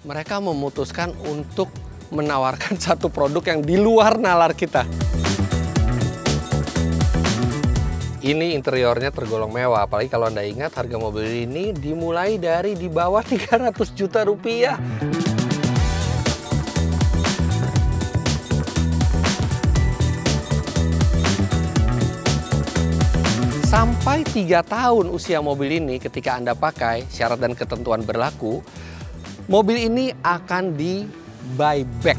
mereka memutuskan untuk menawarkan satu produk yang di luar nalar kita. Ini interiornya tergolong mewah, apalagi kalau Anda ingat harga mobil ini dimulai dari di bawah 300 juta rupiah. Sampai 3 tahun usia mobil ini ketika Anda pakai, syarat dan ketentuan berlaku, mobil ini akan di buyback.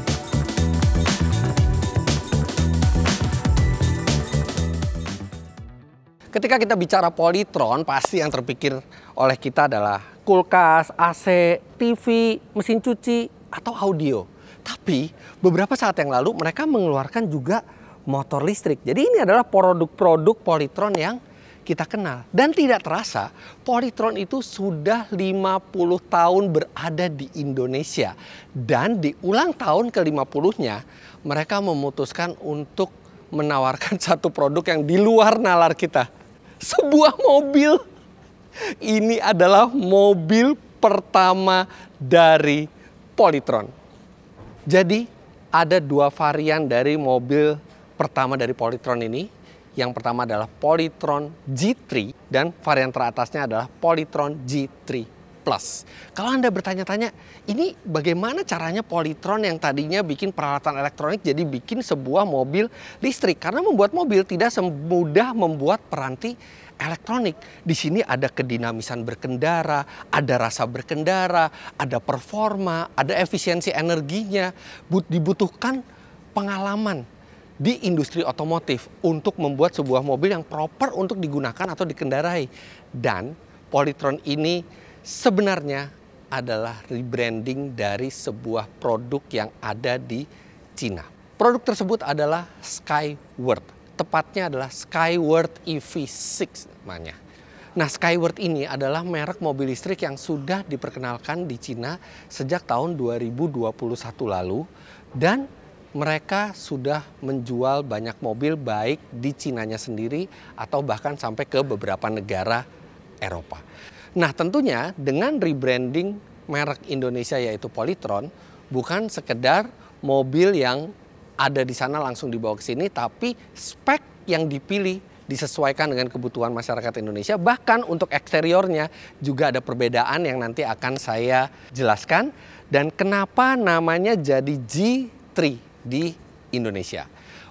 Ketika kita bicara Polytron, pasti yang terpikir oleh kita adalah kulkas, AC, TV, mesin cuci, atau audio. Tapi beberapa saat yang lalu mereka mengeluarkan juga motor listrik. Jadi ini adalah produk-produk Polytron yang kita kenal. Dan tidak terasa, Polytron itu sudah 50 tahun berada di Indonesia. Dan di ulang tahun ke-50-nya, mereka memutuskan untuk menawarkan satu produk yang di luar nalar kita. Sebuah mobil. Ini adalah mobil pertama dari Polytron. Jadi ada 2 varian dari mobil pertama dari Polytron ini. Yang pertama adalah Polytron G3 dan varian teratasnya adalah Polytron G3 Plus. Kalau Anda bertanya-tanya, ini bagaimana caranya Polytron yang tadinya bikin peralatan elektronik jadi bikin sebuah mobil listrik? Karena membuat mobil tidak semudah membuat peranti elektronik. Di sini ada kedinamisan berkendara, ada rasa berkendara, ada performa, ada efisiensi energinya. Dibutuhkan pengalaman di industri otomotif untuk membuat sebuah mobil yang proper untuk digunakan atau dikendarai. Dan Polytron ini sebenarnya adalah rebranding dari sebuah produk yang ada di Cina. Produk tersebut adalah Skyward. Tepatnya adalah Skyward EV6 namanya. Nah, Skyward ini adalah merek mobil listrik yang sudah diperkenalkan di Cina sejak tahun 2021 lalu. Dan mereka sudah menjual banyak mobil baik di Cinanya sendiri atau bahkan sampai ke beberapa negara Eropa. Nah, tentunya dengan rebranding merek Indonesia yaitu Polytron, bukan sekedar mobil yang ada di sana langsung dibawa ke sini, tapi spek yang dipilih disesuaikan dengan kebutuhan masyarakat Indonesia. Bahkan untuk eksteriornya juga ada perbedaan yang nanti akan saya jelaskan. Dan kenapa namanya jadi G3 di Indonesia?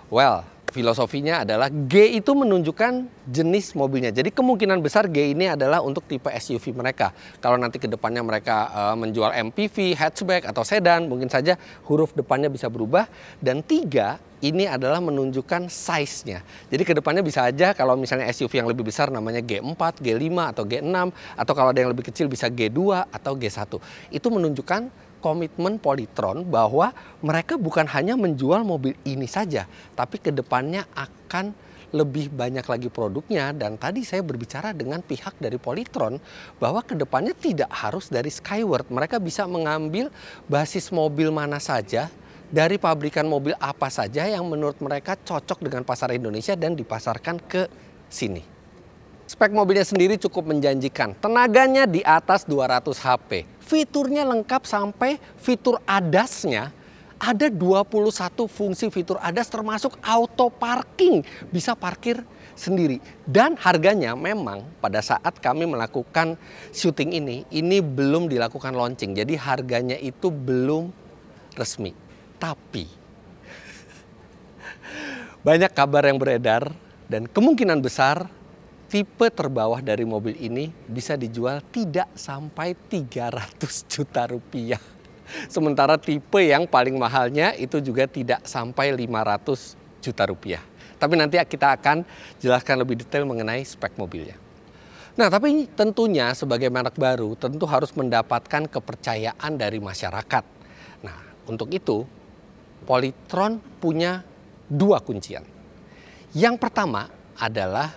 Well, filosofinya adalah G itu menunjukkan jenis mobilnya. Jadi kemungkinan besar G ini adalah untuk tipe SUV mereka. Kalau nanti ke depannya mereka menjual MPV, hatchback, atau sedan, mungkin saja huruf depannya bisa berubah. Dan 3 ini adalah menunjukkan size-nya. Jadi ke depannya bisa aja kalau misalnya SUV yang lebih besar namanya G4, G5, atau G6. Atau kalau ada yang lebih kecil bisa G2 atau G1. Itu menunjukkan komitmen Polytron bahwa mereka bukan hanya menjual mobil ini saja, tapi kedepannya akan lebih banyak lagi produknya. Dan tadi saya berbicara dengan pihak dari Polytron bahwa kedepannya tidak harus dari Skyward. Mereka bisa mengambil basis mobil mana saja, dari pabrikan mobil apa saja yang menurut mereka cocok dengan pasar Indonesia dan dipasarkan ke sini. Spek mobilnya sendiri cukup menjanjikan. Tenaganya di atas 200 HP. Fiturnya lengkap sampai fitur ADAS-nya ada 21 fungsi fitur ADAS termasuk auto parking. Bisa parkir sendiri. Dan harganya memang pada saat kami melakukan syuting ini belum dilakukan launching. Jadi harganya itu belum resmi. Tapi banyak kabar yang beredar dan kemungkinan besar tipe terbawah dari mobil ini bisa dijual tidak sampai 300 juta rupiah. Sementara tipe yang paling mahalnya itu juga tidak sampai 500 juta rupiah. Tapi nanti kita akan jelaskan lebih detail mengenai spek mobilnya. Nah, tapi tentunya sebagai merek baru tentu harus mendapatkan kepercayaan dari masyarakat. Nah, untuk itu Polytron punya 2 kuncian. Yang pertama adalah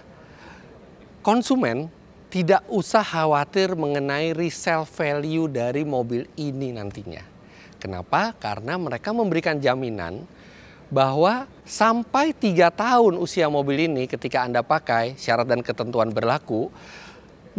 konsumen tidak usah khawatir mengenai resale value dari mobil ini nantinya. Kenapa? Karena mereka memberikan jaminan bahwa sampai 3 tahun usia mobil ini ketika Anda pakai, syarat dan ketentuan berlaku,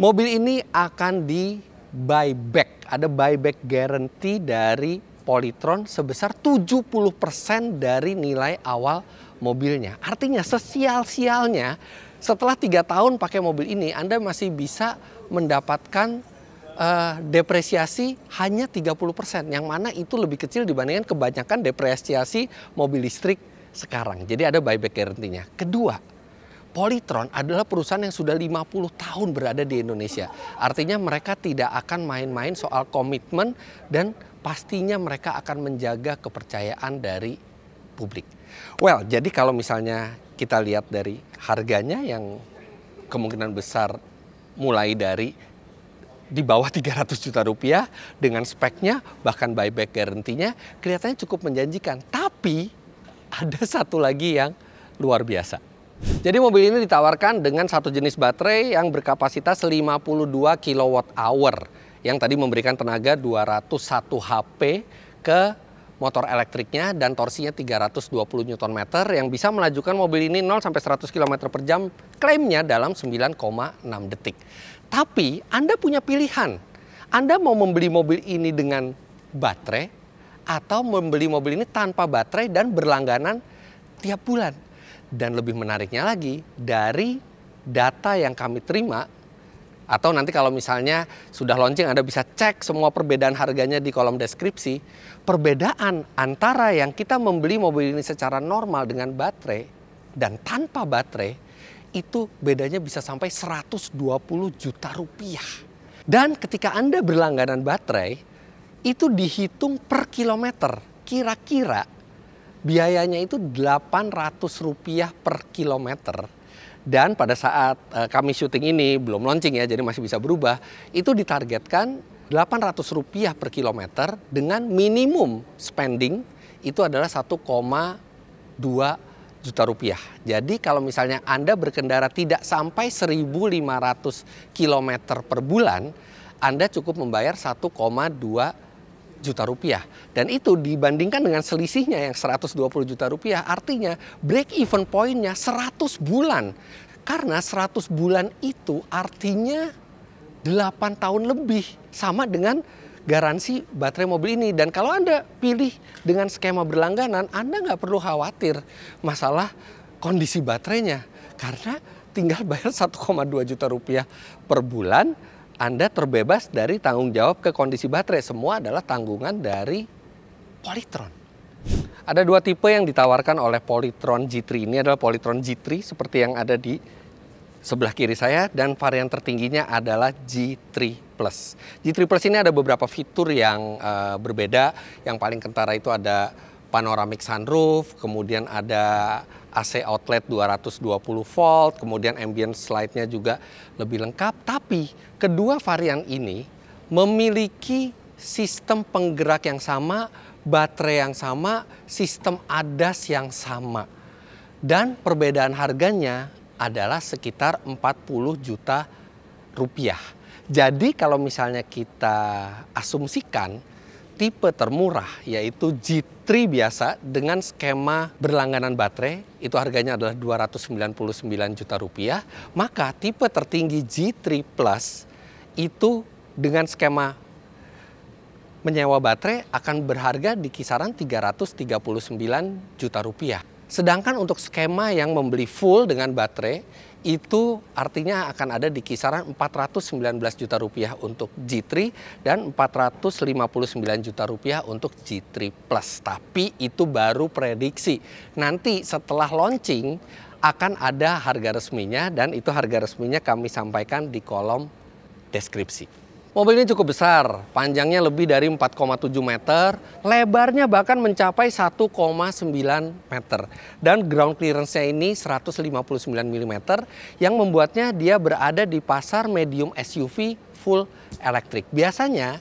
mobil ini akan di buyback. Ada buyback guarantee dari Polytron sebesar 70% dari nilai awal mobilnya. Artinya sesial-sialnya setelah 3 tahun pakai mobil ini Anda masih bisa mendapatkan depresiasi hanya 30%, yang mana itu lebih kecil dibandingkan kebanyakan depresiasi mobil listrik sekarang. Jadi ada buyback guarantee-nya. Kedua, Polytron adalah perusahaan yang sudah 50 tahun berada di Indonesia. Artinya mereka tidak akan main-main soal komitmen dan pastinya mereka akan menjaga kepercayaan dari publik. Well, jadi kalau misalnya kita lihat dari harganya yang kemungkinan besar mulai dari di bawah 300 juta rupiah dengan speknya bahkan buyback guarantee-nya kelihatannya cukup menjanjikan. Tapi ada satu lagi yang luar biasa. Jadi mobil ini ditawarkan dengan satu jenis baterai yang berkapasitas 52 kWh yang tadi memberikan tenaga 201 HP ke motor elektriknya dan torsinya 320 Nm yang bisa melajukan mobil ini 0 sampai 100 km per jam klaimnya dalam 9,6 detik. Tapi Anda punya pilihan. Anda mau membeli mobil ini dengan baterai atau membeli mobil ini tanpa baterai dan berlangganan tiap bulan. Dan lebih menariknya lagi, dari data yang kami terima, atau nanti kalau misalnya sudah launching Anda bisa cek semua perbedaan harganya di kolom deskripsi. Perbedaan antara yang kita membeli mobil ini secara normal dengan baterai dan tanpa baterai, itu bedanya bisa sampai 120 juta rupiah. Dan ketika Anda berlangganan baterai, itu dihitung per kilometer. Kira-kira biayanya itu Rp800 per kilometer. Dan pada saat kami syuting ini, belum launching ya, jadi masih bisa berubah, itu ditargetkan Rp800 per kilometer dengan minimum spending itu adalah 1,2 juta rupiah. Jadi kalau misalnya Anda berkendara tidak sampai 1.500 km per bulan, Anda cukup membayar 1,2 juta rupiah. Dan itu dibandingkan dengan selisihnya yang 120 juta rupiah, artinya break even point-nya 100 bulan. Karena 100 bulan itu artinya 8 tahun lebih, sama dengan garansi baterai mobil ini. Dan kalau Anda pilih dengan skema berlangganan, Anda nggak perlu khawatir masalah kondisi baterainya. Karena tinggal bayar 1,2 juta rupiah per bulan, Anda terbebas dari tanggung jawab ke kondisi baterai. Semua adalah tanggungan dari Polytron. Ada 2 tipe yang ditawarkan oleh Polytron G3. Ini adalah Polytron G3 seperti yang ada di sebelah kiri saya, dan varian tertingginya adalah G3 Plus. G3 Plus ini ada beberapa fitur yang berbeda. Yang paling kentara itu ada panoramic sunroof, kemudian ada AC outlet 220 volt, kemudian ambient slide-nya juga lebih lengkap. Tapi kedua varian ini memiliki sistem penggerak yang sama, baterai yang sama, sistem ADAS yang sama. Dan perbedaan harganya adalah sekitar 40 juta rupiah. Jadi kalau misalnya kita asumsikan tipe termurah yaitu G3 biasa dengan skema berlangganan baterai itu harganya adalah 299 juta rupiah, maka tipe tertinggi G3 Plus itu dengan skema menyewa baterai akan berharga di kisaran 339 juta rupiah. Sedangkan untuk skema yang membeli full dengan baterai itu artinya akan ada di kisaran 419 juta rupiah untuk G3 dan 459 juta rupiah untuk G3 Plus. Tapi itu baru prediksi. Nanti setelah launching akan ada harga resminya dan itu harga resminya kami sampaikan di kolom deskripsi. Mobil ini cukup besar, panjangnya lebih dari 4,7 meter, lebarnya bahkan mencapai 1,9 meter. Dan ground clearance-nya ini 159 mm yang membuatnya dia berada di pasar medium SUV full elektrik. Biasanya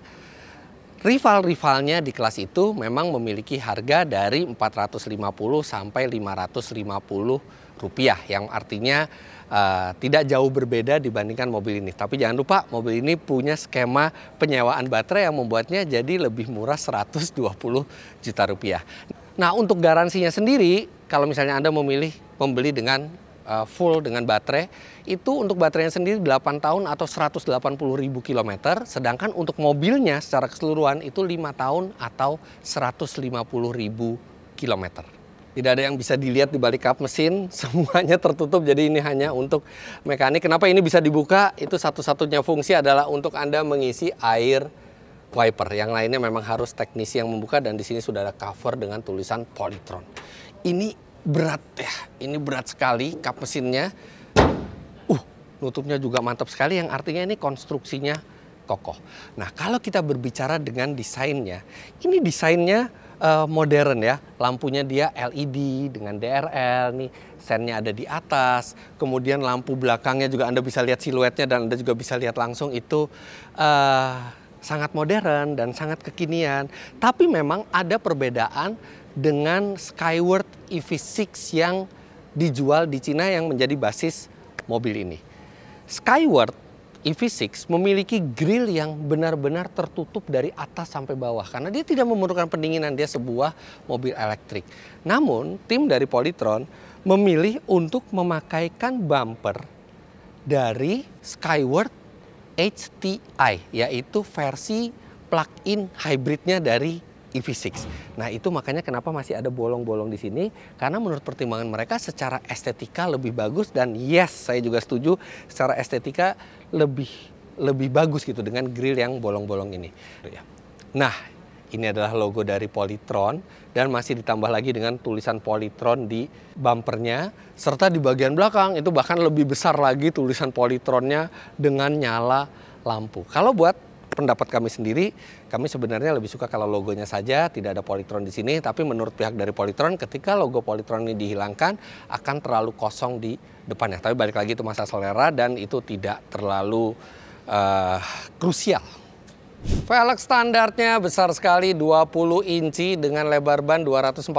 rival-rivalnya di kelas itu memang memiliki harga dari 450 sampai 550 rupiah, yang artinya tidak jauh berbeda dibandingkan mobil ini. Tapi jangan lupa mobil ini punya skema penyewaan baterai yang membuatnya jadi lebih murah 120 juta rupiah. Nah, untuk garansinya sendiri, kalau misalnya Anda memilih membeli dengan full dengan baterai, itu untuk baterainya sendiri 8 tahun atau 180.000 km, sedangkan untuk mobilnya secara keseluruhan itu 5 tahun atau 150.000 km. Tidak ada yang bisa dilihat di balik kap mesin, semuanya tertutup, jadi ini hanya untuk mekanik. Kenapa ini bisa dibuka? Itu satu-satunya fungsi adalah untuk Anda mengisi air wiper. Yang lainnya memang harus teknisi yang membuka, dan di sini sudah ada cover dengan tulisan Polytron. Ini berat ya, ini berat sekali kap mesinnya. Nutupnya juga mantap sekali, yang artinya ini konstruksinya kokoh. Nah, kalau kita berbicara dengan desainnya, ini desainnya modern ya. Lampunya dia LED dengan DRL, nih sennya ada di atas. Kemudian lampu belakangnya juga Anda bisa lihat siluetnya, dan Anda juga bisa lihat langsung itu sangat modern dan sangat kekinian. Tapi memang ada perbedaan dengan Skyward EV6 yang dijual di Cina yang menjadi basis mobil ini. Skyward EV6 memiliki grill yang benar-benar tertutup dari atas sampai bawah karena dia tidak memerlukan pendinginan, dia sebuah mobil elektrik. Namun tim dari Polytron memilih untuk memakaikan bumper dari Skyward HTI, yaitu versi plug-in hybridnya dari EV6. Nah, itu makanya kenapa masih ada bolong-bolong di sini, karena menurut pertimbangan mereka secara estetika lebih bagus, dan yes, saya juga setuju secara estetika lebih bagus gitu dengan grill yang bolong-bolong ini. Nah, ini adalah logo dari Polytron dan masih ditambah lagi dengan tulisan Polytron di bumpernya, serta di bagian belakang itu bahkan lebih besar lagi tulisan Polytronnya dengan nyala lampu. Kalau buat pendapat kami sendiri, kami sebenarnya lebih suka kalau logonya saja, tidak ada Polytron di sini. Tapi menurut pihak dari Polytron, ketika logo Polytron ini dihilangkan, akan terlalu kosong di depannya. Tapi balik lagi itu masalah selera, dan itu tidak terlalu krusial. Velg standarnya besar sekali, 20 inci dengan lebar ban 245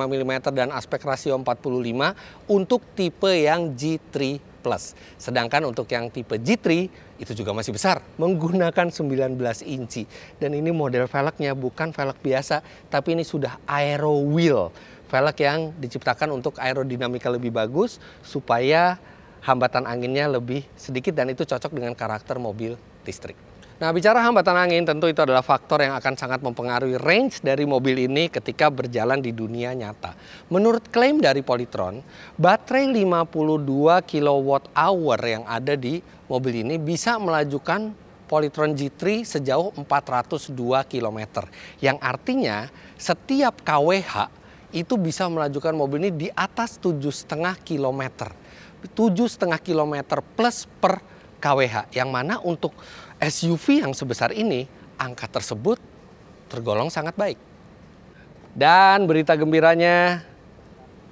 mm dan aspek rasio 45 untuk tipe yang G3 Plus. Sedangkan untuk yang tipe G3 itu juga masih besar, menggunakan 19 inci. Dan ini model velgnya bukan velg biasa, tapi ini sudah aero wheel. Velg yang diciptakan untuk aerodinamika lebih bagus supaya hambatan anginnya lebih sedikit, dan itu cocok dengan karakter mobil listrik. Nah, bicara hambatan angin, tentu itu adalah faktor yang akan sangat mempengaruhi range dari mobil ini ketika berjalan di dunia nyata. Menurut klaim dari Polytron, baterai 52 kWh yang ada di mobil ini bisa melajukan Polytron G3 sejauh 402 km. Yang artinya setiap kWh itu bisa melajukan mobil ini di atas 7,5 km. 7,5 km plus per kWh, yang mana untuk SUV yang sebesar ini, angka tersebut tergolong sangat baik. Dan berita gembiranya,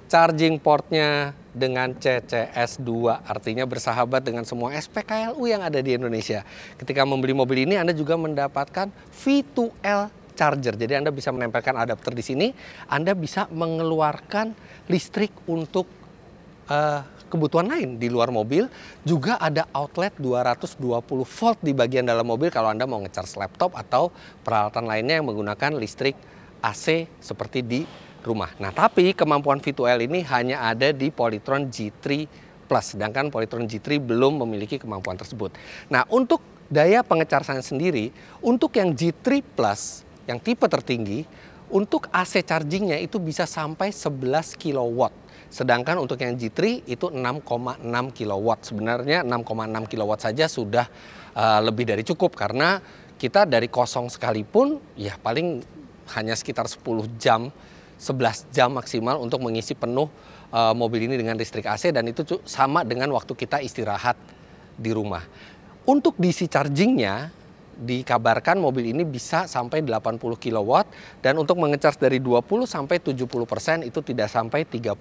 charging portnya dengan CCS2, artinya bersahabat dengan semua SPKLU yang ada di Indonesia. Ketika membeli mobil ini, Anda juga mendapatkan V2L charger. Jadi Anda bisa menempelkan adapter di sini, Anda bisa mengeluarkan listrik untuk kebutuhan lain di luar mobil. Juga ada outlet 220 volt di bagian dalam mobil kalau Anda mau ngecharge laptop atau peralatan lainnya yang menggunakan listrik AC seperti di rumah. Nah, tapi kemampuan V2L ini hanya ada di Polytron G3 Plus, sedangkan Polytron G3 belum memiliki kemampuan tersebut. Nah, untuk daya pengecasan sendiri, untuk yang G3 Plus, yang tipe tertinggi, untuk AC chargingnya itu bisa sampai 11 kW. Sedangkan untuk yang G3 itu 6,6 kW. Sebenarnya 6,6 kW saja sudah lebih dari cukup, karena kita dari kosong sekalipun ya paling hanya sekitar 10 jam, 11 jam maksimal untuk mengisi penuh mobil ini dengan listrik AC, dan itu sama dengan waktu kita istirahat di rumah. Untuk DC chargingnya, dikabarkan mobil ini bisa sampai 80 kW, dan untuk mengecas dari 20 sampai 70% itu tidak sampai 35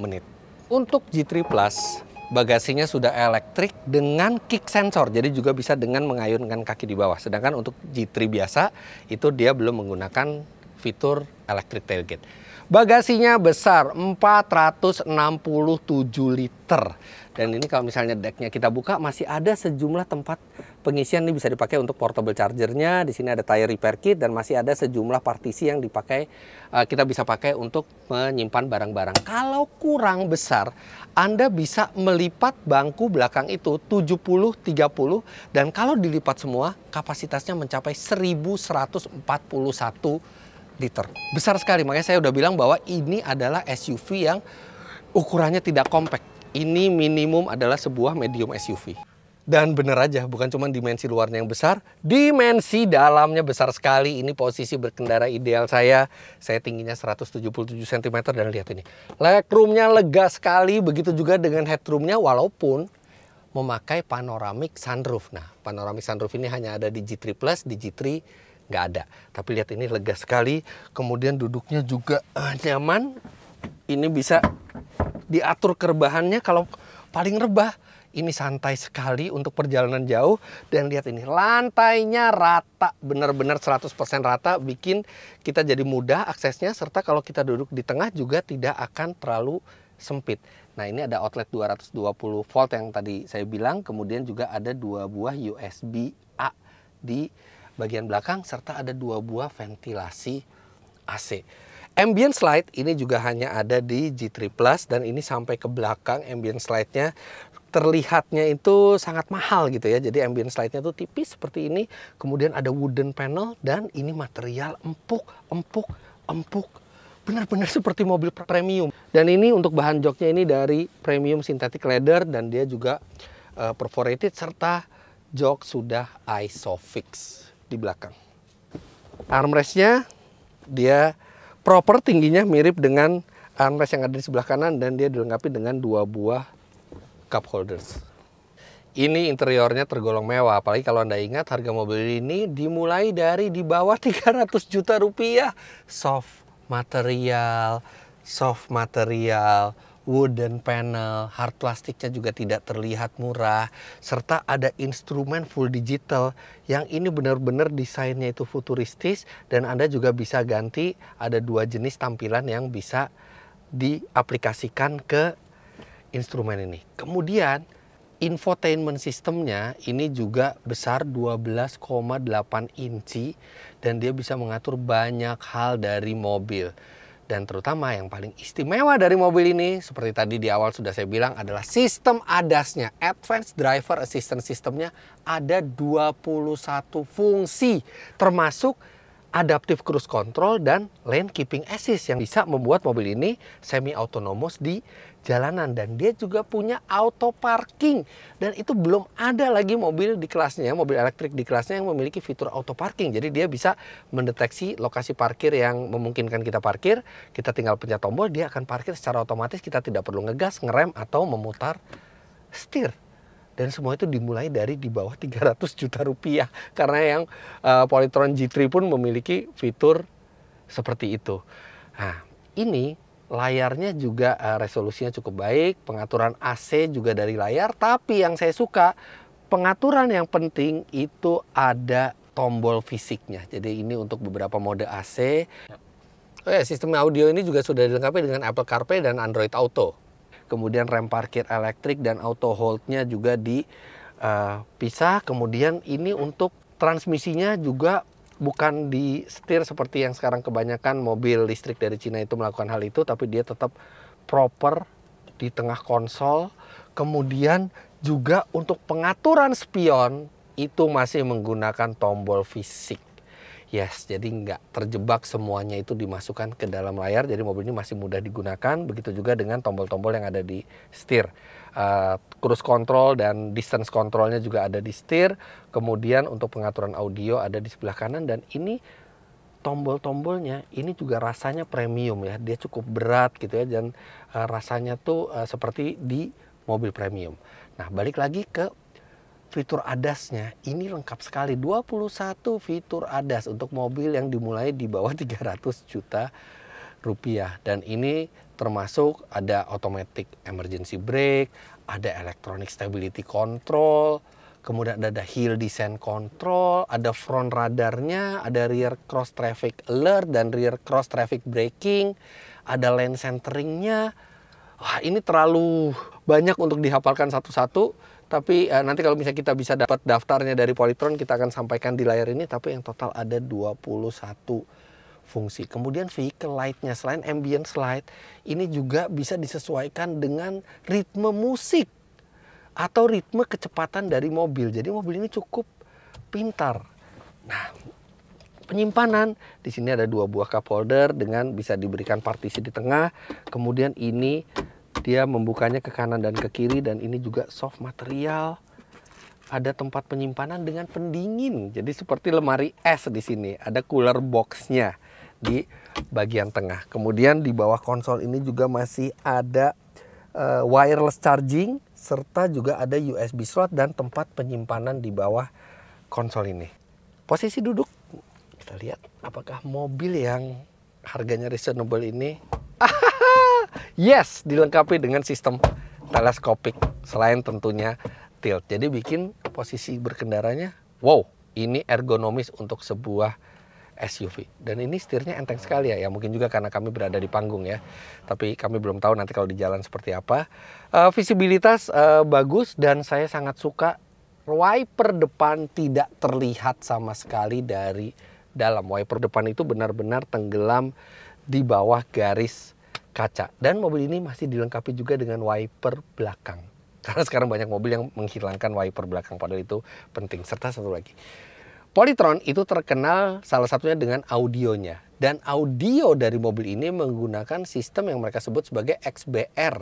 menit. Untuk G3 Plus, bagasinya sudah elektrik dengan kick sensor, jadi juga bisa dengan mengayunkan kaki di bawah. Sedangkan untuk G3 biasa itu dia belum menggunakan fitur electric tailgate. Bagasinya besar, 467 liter. Dan ini kalau misalnya decknya kita buka, masih ada sejumlah tempat pengisian ini bisa dipakai untuk portable chargernya. Di sini ada tire repair kit dan masih ada sejumlah partisi yang dipakai, kita bisa pakai untuk menyimpan barang-barang. Kalau kurang besar, Anda bisa melipat bangku belakang itu 70-30 dan kalau dilipat semua kapasitasnya mencapai 1141 liter. Besar sekali, makanya saya udah bilang bahwa ini adalah SUV yang ukurannya tidak compact. Ini minimum adalah sebuah medium SUV. Dan bener aja, bukan cuma dimensi luarnya yang besar, dimensi dalamnya besar sekali. Ini posisi berkendara ideal saya. Saya tingginya 177 cm dan lihat ini. Legroomnya lega sekali, begitu juga dengan headroomnya walaupun memakai panoramic sunroof. Nah, panoramic sunroof ini hanya ada di G3 Plus, di G3 nggak ada. Tapi lihat ini lega sekali, kemudian duduknya juga nyaman. Ini bisa diatur kerebahannya kalau paling rebah. Ini santai sekali untuk perjalanan jauh. Dan lihat ini, lantainya rata. Benar-benar 100% rata. Bikin kita jadi mudah aksesnya. Serta kalau kita duduk di tengah juga tidak akan terlalu sempit. Nah, ini ada outlet 220 volt yang tadi saya bilang. Kemudian juga ada 2 buah USB-A di bagian belakang. Serta ada 2 buah ventilasi AC. Ambient slide ini juga hanya ada di G3 Plus. Dan ini sampai ke belakang ambient slide-nya. Terlihatnya itu sangat mahal gitu ya. Jadi ambient slide-nya tuh tipis seperti ini. Kemudian ada wooden panel dan ini material empuk. Benar-benar seperti mobil premium. Dan ini untuk bahan joknya ini dari premium synthetic leather dan dia juga perforated serta jok sudah Isofix di belakang. Armrestnya dia proper, tingginya mirip dengan armrest yang ada di sebelah kanan dan dia dilengkapi dengan 2 buah cup holders. Ini interiornya tergolong mewah, apalagi kalau Anda ingat harga mobil ini dimulai dari di bawah 300 juta rupiah. Soft material, wooden panel, hard plastiknya juga tidak terlihat murah, serta ada instrumen full digital yang ini benar-benar desainnya itu futuristis dan Anda juga bisa ganti, ada 2 jenis tampilan yang bisa diaplikasikan ke instrumen ini. Kemudian infotainment sistemnya ini juga besar 12,8 inci dan dia bisa mengatur banyak hal dari mobil. Dan terutama yang paling istimewa dari mobil ini seperti tadi di awal sudah saya bilang adalah sistem ADAS-nya. Advanced Driver Assistance System-nya ada 21 fungsi termasuk Adaptive Cruise Control dan Lane Keeping Assist yang bisa membuat mobil ini semi autonomous di jalanan dan dia juga punya auto parking dan itu belum ada lagi mobil di kelasnya, mobil elektrik di kelasnya yang memiliki fitur auto parking. Jadi dia bisa mendeteksi lokasi parkir yang memungkinkan kita parkir, kita tinggal pencet tombol, dia akan parkir secara otomatis, kita tidak perlu ngegas, ngerem atau memutar setir. Dan semua itu dimulai dari di bawah 300 juta rupiah. Karena yang Polytron G3 pun memiliki fitur seperti itu. Nah, ini layarnya juga resolusinya cukup baik. Pengaturan AC juga dari layar. Tapi yang saya suka, pengaturan yang penting itu ada tombol fisiknya. Jadi ini untuk beberapa mode AC. Oh ya, sistem audio ini juga sudah dilengkapi dengan Apple CarPlay dan Android Auto. Kemudian rem parkir elektrik dan auto hold-nya juga dipisah. Kemudian ini untuk transmisinya juga bukan di setir seperti yang sekarang kebanyakan mobil listrik dari Cina itu melakukan hal itu. Tapi dia tetap proper di tengah konsol. Kemudian juga untuk pengaturan spion itu masih menggunakan tombol fisik. Yes, jadi nggak terjebak semuanya itu dimasukkan ke dalam layar. Jadi mobil ini masih mudah digunakan. Begitu juga dengan tombol-tombol yang ada di setir. Cruise control dan distance controlnya juga ada di setir. Kemudian untuk pengaturan audio ada di sebelah kanan. Dan ini tombol-tombolnya ini juga rasanya premium ya. Dia cukup berat gitu ya. Dan rasanya tuh seperti di mobil premium. Nah, balik lagi ke fitur ADAS-nya, ini lengkap sekali. 21 fitur ADAS untuk mobil yang dimulai di bawah 300 juta rupiah. Dan ini termasuk ada automatic emergency brake, ada electronic stability control, kemudian ada hill descent control, ada front radarnya, ada rear cross traffic alert dan rear cross traffic braking, ada lane centeringnya. Wah, ini terlalu banyak untuk dihafalkan satu-satu. Tapi nanti kalau misalnya kita bisa dapat daftarnya dari Polytron, kita akan sampaikan di layar ini. Tapi yang total ada 21 fungsi. Kemudian vehicle light-nya, selain ambient light, ini juga bisa disesuaikan dengan ritme musik atau ritme kecepatan dari mobil. Jadi mobil ini cukup pintar. Nah, penyimpanan di sini ada 2 buah cup holder dengan bisa diberikan partisi di tengah. Kemudian ini dia membukanya ke kanan dan ke kiri, dan ini juga soft material. Ada tempat penyimpanan dengan pendingin. Jadi seperti lemari es di sini. Ada cooler box-nya di bagian tengah. Kemudian di bawah konsol ini juga masih ada wireless charging, serta juga ada USB slot dan tempat penyimpanan di bawah konsol ini. Posisi duduk, kita lihat apakah mobil yang harganya reasonable ini yes, dilengkapi dengan sistem teleskopik, selain tentunya tilt. Jadi bikin posisi berkendaranya, wow, ini ergonomis untuk sebuah SUV. Dan ini setirnya enteng sekali ya. Ya mungkin juga karena kami berada di panggung ya. Tapi kami belum tahu nanti kalau di jalan seperti apa. Visibilitas bagus, dan saya sangat suka wiper depan tidak terlihat sama sekali dari dalam. Wiper depan itu benar-benar tenggelam di bawah garis kaca. Dan mobil ini masih dilengkapi juga dengan wiper belakang. Karena sekarang banyak mobil yang menghilangkan wiper belakang, padahal itu penting. Serta satu lagi, Polytron itu terkenal salah satunya dengan audionya. Dan audio dari mobil ini menggunakan sistem yang mereka sebut sebagai XBR.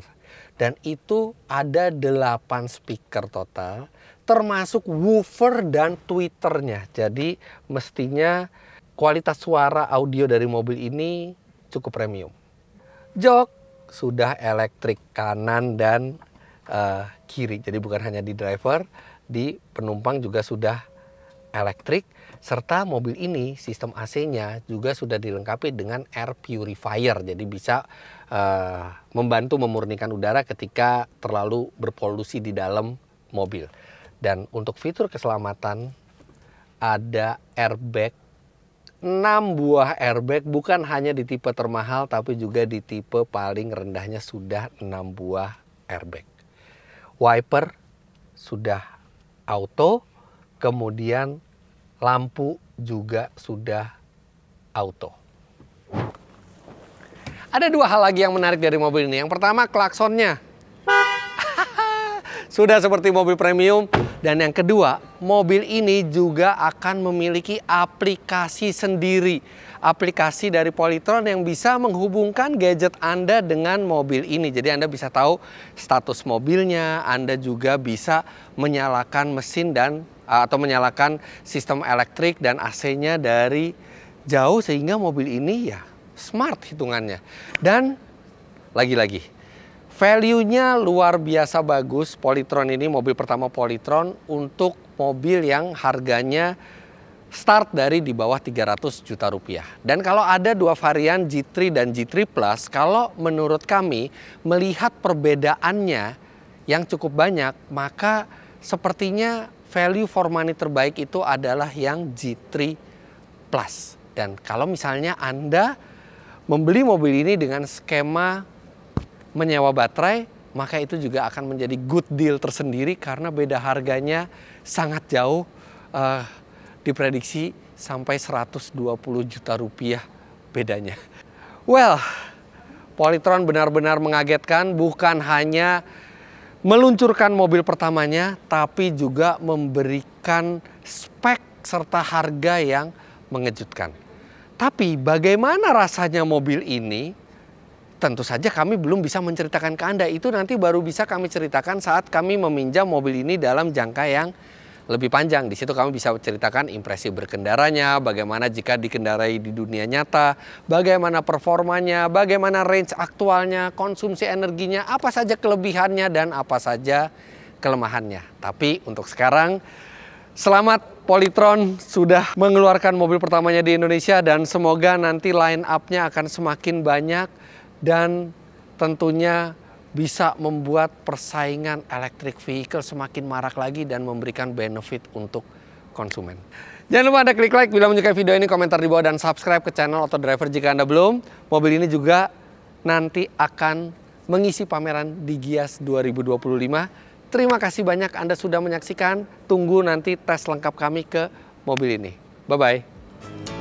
Dan itu ada 8 speaker total, termasuk woofer dan tweeternya. Jadi mestinya kualitas suara audio dari mobil ini cukup premium. Jok sudah elektrik kanan dan kiri. Jadi bukan hanya di driver, di penumpang juga sudah elektrik, serta mobil ini sistem AC-nya juga sudah dilengkapi dengan air purifier. Jadi bisa membantu memurnikan udara ketika terlalu berpolusi di dalam mobil. Dan untuk fitur keselamatan ada airbag, 6 buah airbag, bukan hanya di tipe termahal tapi juga di tipe paling rendahnya sudah 6 buah airbag. Wiper sudah auto, kemudian lampu juga sudah auto. Ada 2 hal lagi yang menarik dari mobil ini. Yang pertama, klaksonnya. Sudah seperti mobil premium. Dan yang kedua, mobil ini juga akan memiliki aplikasi sendiri. Aplikasi dari Polytron yang bisa menghubungkan gadget Anda dengan mobil ini. Jadi Anda bisa tahu status mobilnya, Anda juga bisa menyalakan mesin dan atau menyalakan sistem elektrik dan AC-nya dari jauh, sehingga mobil ini ya smart hitungannya. Dan lagi-lagi value-nya luar biasa bagus. Polytron ini mobil pertama Polytron untuk mobil yang harganya start dari di bawah 300 juta rupiah. Dan kalau ada 2 varian G3 dan G3 Plus, kalau menurut kami melihat perbedaannya yang cukup banyak, maka sepertinya value for money terbaik itu adalah yang G3 Plus. Dan kalau misalnya Anda membeli mobil ini dengan skema menyewa baterai, maka itu juga akan menjadi good deal tersendiri karena beda harganya sangat jauh. Diprediksi sampai 120 juta rupiah bedanya. Well, Polytron benar-benar mengagetkan, bukan hanya meluncurkan mobil pertamanya, tapi juga memberikan spek serta harga yang mengejutkan. Tapi bagaimana rasanya mobil ini? Tentu saja kami belum bisa menceritakan ke Anda. Itu nanti baru bisa kami ceritakan saat kami meminjam mobil ini dalam jangka yang lebih panjang. Di situ kami bisa ceritakan impresi berkendaranya, bagaimana jika dikendarai di dunia nyata, bagaimana performanya, bagaimana range aktualnya, konsumsi energinya, apa saja kelebihannya dan apa saja kelemahannya. Tapi untuk sekarang, selamat, Polytron sudah mengeluarkan mobil pertamanya di Indonesia, dan semoga nanti line up-nya akan semakin banyak dan tentunya bisa membuat persaingan electric vehicle semakin marak lagi dan memberikan benefit untuk konsumen. Jangan lupa Anda klik like bila menyukai video ini, komentar di bawah, dan subscribe ke channel Auto Driver jika Anda belum. Mobil ini juga nanti akan mengisi pameran di Gias 2025. Terima kasih banyak Anda sudah menyaksikan. Tunggu nanti tes lengkap kami ke mobil ini. Bye-bye.